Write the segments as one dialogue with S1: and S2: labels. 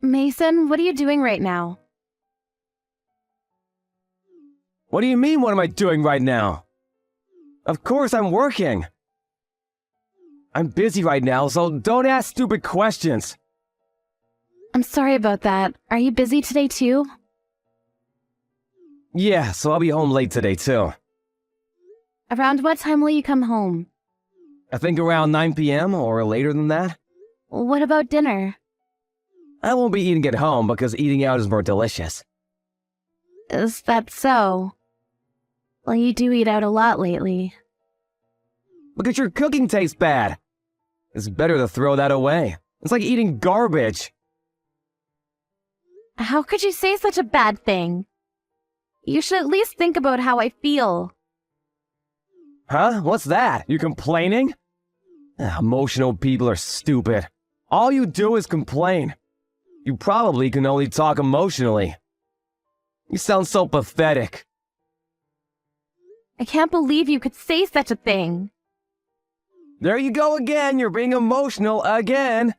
S1: Mason, what are you doing right now?
S2: What do you mean, what am I doing right now? Of course I'm working. I'm busy right now, so don't ask stupid questions.
S1: I'm sorry about that. Are you busy today too?
S2: Yeah, so I'll be home late today too.
S1: Around what time will you come home?
S2: I think around 9 p.m. or later than that.
S1: What about dinner?
S2: I won't be eating at home because eating out is more delicious.
S1: Is that so? Well, you do eat out a lot lately.
S2: Because your cooking tastes bad. It's better to throw that away. It's like eating garbage.
S1: How could you say such a bad thing? You should at least think about how I feel.
S2: Huh? What's that? You complaining? Emotional people are stupid. All you do is complain. You probably can only talk emotionally. You sound so pathetic.
S1: I can't believe you could say such a thing.
S2: There you go again, you're being emotional again.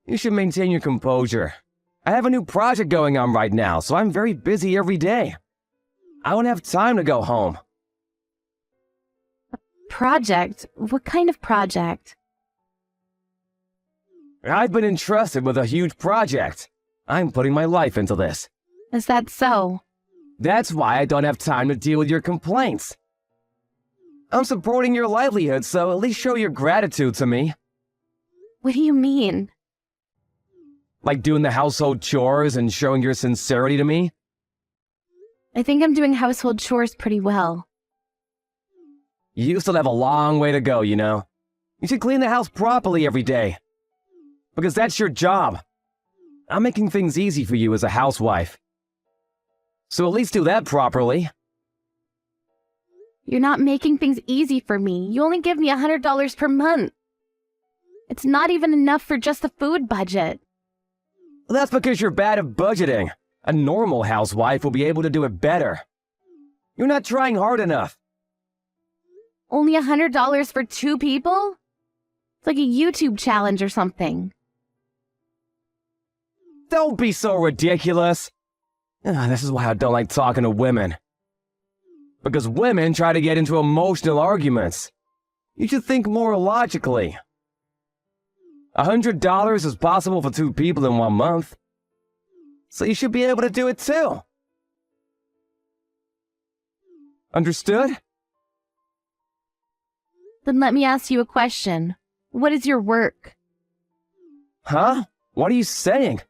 S2: You should maintain your composure. I have a new project going on right now, so I'm very busy every day. I don't have time to go home.
S1: Project? What kind of project?
S2: I've been entrusted with a huge project. I'm putting my life into this.
S1: Is that so?
S2: That's why I don't have time to deal with your complaints. I'm supporting your livelihood, so at least show your gratitude to me.
S1: What do you mean?
S2: Like doing the household chores and showing your sincerity to me?
S1: I think I'm doing household chores pretty well.
S2: You still have a long way to go, you know. You should clean the house properly every day. Because that's your job. I'm making things easy for you as a housewife. So at least do that properly.
S1: You're not making things easy for me. You only give me $100 per month. It's not even enough for just the food budget.
S2: Well, that's because you're bad at budgeting. A normal housewife will be able to do it better. You're not trying hard enough.
S1: Only $100 for 2 people? It's like a YouTube challenge or something.
S2: Don't be so ridiculous. This is why I don't like talking to women. Because women try to get into emotional arguments. You should think more logically. $100 is possible for 2 people in 1 month. So you should be able to do it too. Understood?
S1: Then let me ask you a question. What is your work?
S2: Huh? What are you saying?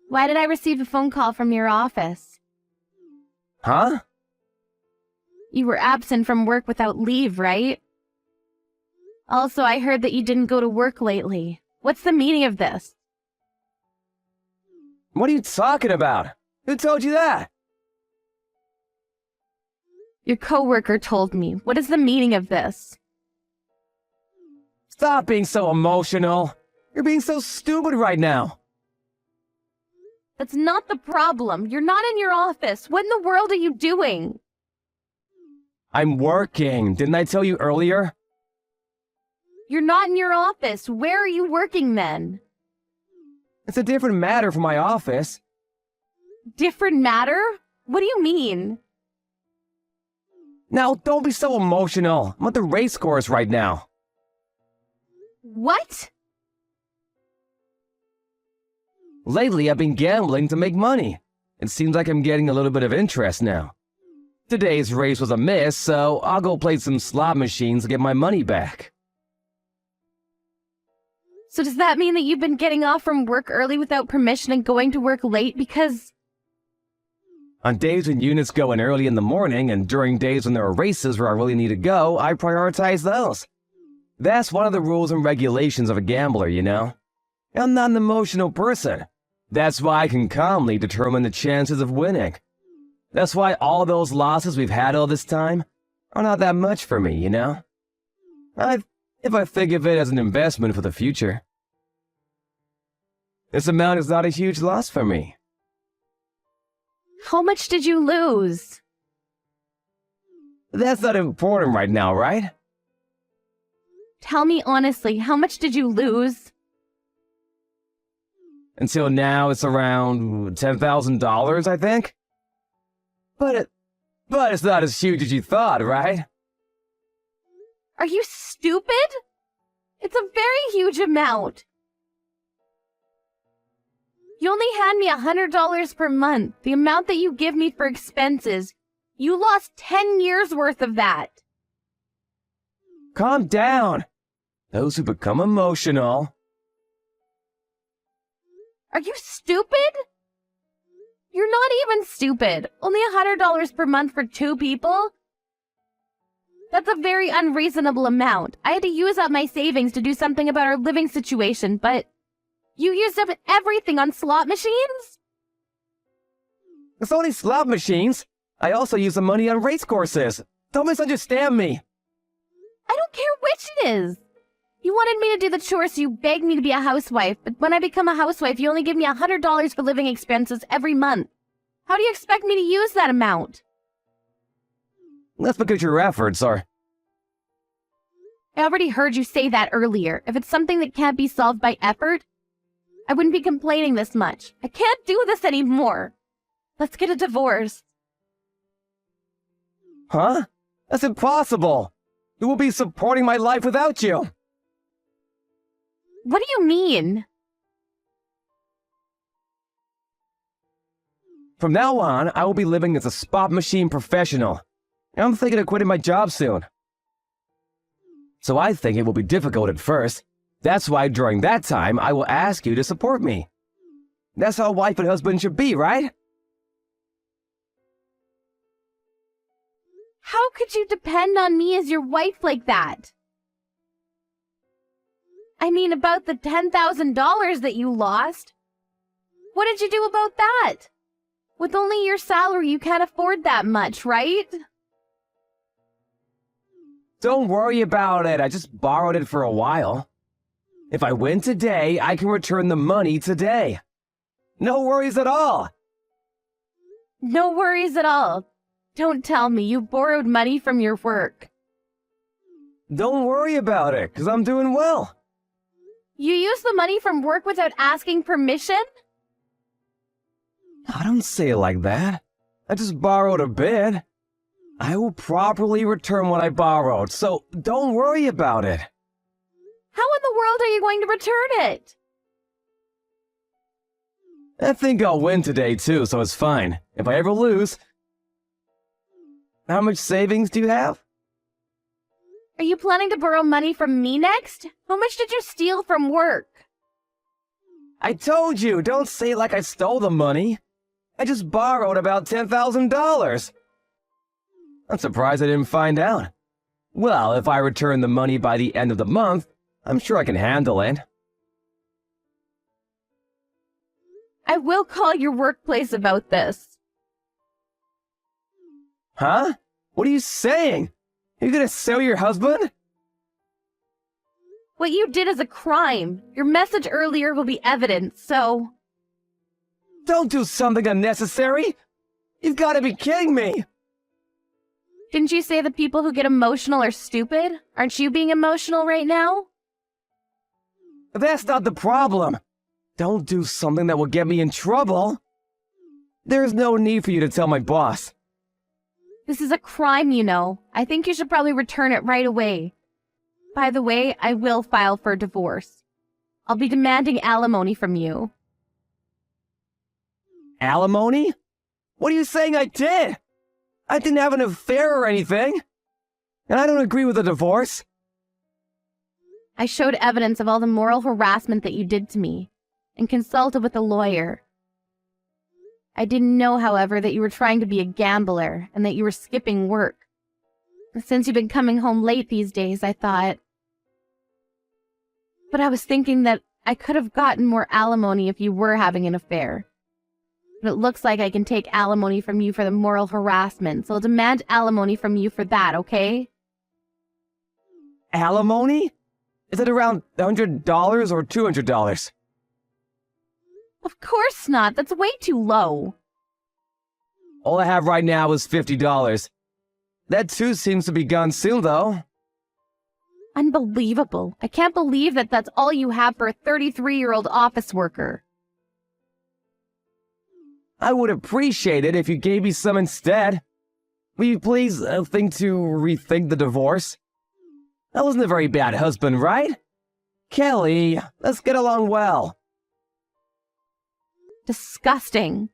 S1: Why did I receive a phone call from your office?
S2: Huh?
S1: You were absent from work without leave, right? Also, I heard that you didn't go to work lately. What's the meaning of this?
S2: What are you talking about? Who told you that?
S1: Your coworker told me. What is the meaning of this?
S2: Stop being so emotional. You're being so stupid right now.
S1: That's not the problem. You're not in your office. What in the world are you doing?
S2: I'm working. Didn't I tell you earlier?
S1: You're not in your office. Where are you working then?
S2: It's a different matter from my office.
S1: Different matter? What do you mean?
S2: Now, don't be so emotional. I'm at the race course right now.
S1: What?
S2: Lately, I've been gambling to make money. It seems like I'm getting a little bit of interest now. Today's race was a miss, so I'll go play some slot machines to get my money back.
S1: So does that mean that you've been getting off from work early without permission and going to work late because...
S2: On days when units go in early in the morning and during days when there are races where I really need to go, I prioritize those. That's one of the rules and regulations of a gambler, you know? I'm not an emotional person. That's why I can calmly determine the chances of winning. That's why all those losses we've had all this time are not that much for me, you know? If I think of it as an investment for the future. This amount is not a huge loss for me.
S1: How much did you lose?
S2: That's not important right now, right?
S1: Tell me honestly, how much did you lose?
S2: Until now, it's around $10,000, I think. But it's not as huge as you thought, right?
S1: Are you stupid? It's a very huge amount. You only hand me $100 per month, the amount that you give me for expenses. You lost 10 years worth of that.
S2: Calm down. Those who become emotional.
S1: Are you stupid? You're not even stupid. Only $100 per month for 2 people? That's a very unreasonable amount. I had to use up my savings to do something about our living situation, but you used up everything on slot machines?
S2: It's only slot machines. I also use the money on race courses. Don't misunderstand me.
S1: I don't care which it is. You wanted me to do the chores, so you begged me to be a housewife, but when I become a housewife, you only give me $100 for living expenses every month. How do you expect me to use that amount?
S2: That's because your efforts are...
S1: I already heard you say that earlier. If it's something that can't be solved by effort, I wouldn't be complaining this much. I can't do this anymore. Let's get a divorce.
S2: Huh? That's impossible. Who will be supporting my life without you?
S1: What do you mean?
S2: From now on, I will be living as a spot machine professional. And I'm thinking of quitting my job soon. So I think it will be difficult at first. That's why during that time, I will ask you to support me. That's how a wife and husband should be, right?
S1: How could you depend on me as your wife like that? I mean, about the $10,000 that you lost. What did you do about that? With only your salary, you can't afford that much, right?
S2: Don't worry about it. I just borrowed it for a while. If I win today, I can return the money today. No worries at all.
S1: No worries at all. Don't tell me you borrowed money from your work.
S2: Don't worry about it, because I'm doing well.
S1: You used the money from work without asking permission?
S2: I don't say it like that. I just borrowed a bit. I will properly return what I borrowed, so don't worry about it.
S1: How in the world are you going to return it?
S2: I think I'll win today too, so it's fine. If I ever lose... How much savings do you have?
S1: Are you planning to borrow money from me next? How much did you steal from work?
S2: I told you, don't say it like I stole the money. I just borrowed about $10,000. I'm surprised I didn't find out. Well, if I return the money by the end of the month, I'm sure I can handle it.
S1: I will call your workplace about this.
S2: Huh? What are you saying? Are you gonna sue your husband?
S1: What you did is a crime. Your message earlier will be evidence, so...
S2: Don't do something unnecessary! You've gotta be kidding me!
S1: Didn't you say the people who get emotional are stupid? Aren't you being emotional right now?
S2: That's not the problem. Don't do something that will get me in trouble. There's no need for you to tell my boss.
S1: This is a crime, you know. I think you should probably return it right away. By the way, I will file for divorce. I'll be demanding alimony from you.
S2: Alimony? What are you saying I did? I didn't have an affair or anything. And I don't agree with a divorce.
S1: I showed evidence of all the moral harassment that you did to me, and consulted with a lawyer. I didn't know, however, that you were trying to be a gambler, and that you were skipping work. Since you've been coming home late these days, I thought... But I was thinking that I could have gotten more alimony if you were having an affair. But it looks like I can take alimony from you for the moral harassment, so I'll demand alimony from you for that, okay?
S2: Alimony? Is it around $100 or $200?
S1: Of course not. That's way too low.
S2: All I have right now is $50. That too seems to be gone soon, though.
S1: Unbelievable. I can't believe that that's all you have for a 33-year-old office worker.
S2: I would appreciate it if you gave me some instead. Will you please think to rethink the divorce? I wasn't a very bad husband, right? Kelly, let's get along well.
S1: Disgusting.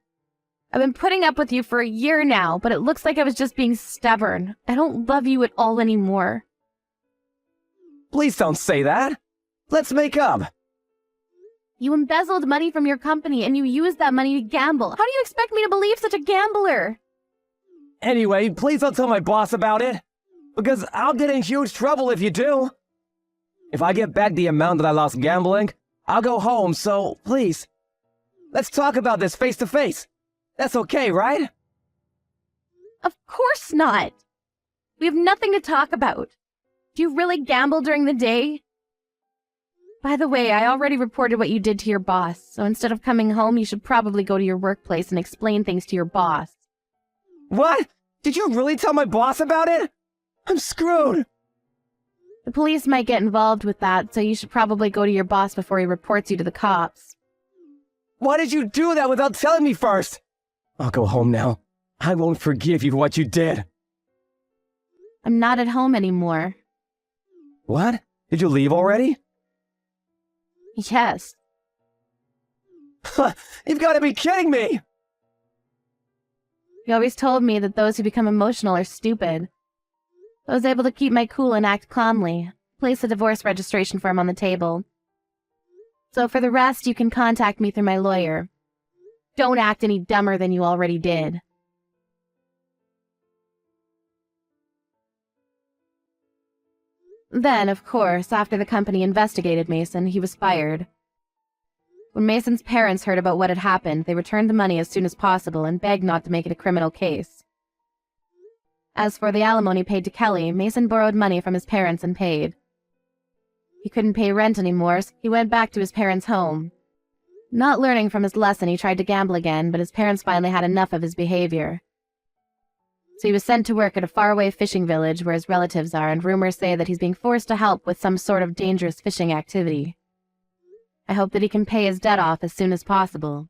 S1: I've been putting up with you for a year now, but it looks like I was just being stubborn. I don't love you at all anymore.
S2: Please don't say that. Let's make up.
S1: You embezzled money from your company and you used that money to gamble. How do you expect me to believe such a gambler?
S2: Anyway, please don't tell my boss about it, because I'll get in huge trouble if you do. If I get back the amount that I lost gambling, I'll go home, so please, let's talk about this face to face. That's okay, right?
S1: Of course not. We have nothing to talk about. Do you really gamble during the day? By the way, I already reported what you did to your boss, so instead of coming home, you should probably go to your workplace and explain things to your boss.
S2: What? Did you really tell my boss about it? I'm screwed.
S1: The police might get involved with that, so you should probably go to your boss before he reports you to the cops.
S2: Why did you do that without telling me first? I'll go home now. I won't forgive you for what you did.
S1: I'm not at home anymore.
S2: What? Did you leave already?
S1: Yes.
S2: You've got to be kidding me!
S1: You always told me that those who become emotional are stupid. I was able to keep my cool and act calmly. Place a divorce registration form on the table. So for the rest, you can contact me through my lawyer. Don't act any dumber than you already did. Then, of course, after the company investigated Mason, he was fired. When Mason's parents heard about what had happened, they returned the money as soon as possible and begged not to make it a criminal case. As for the alimony paid to Kelly, Mason borrowed money from his parents and paid. He couldn't pay rent anymore, so he went back to his parents' home. Not learning from his lesson, he tried to gamble again, but his parents finally had enough of his behavior. So he was sent to work at a faraway fishing village where his relatives are, and rumors say that he's being forced to help with some sort of dangerous fishing activity. I hope that he can pay his debt off as soon as possible.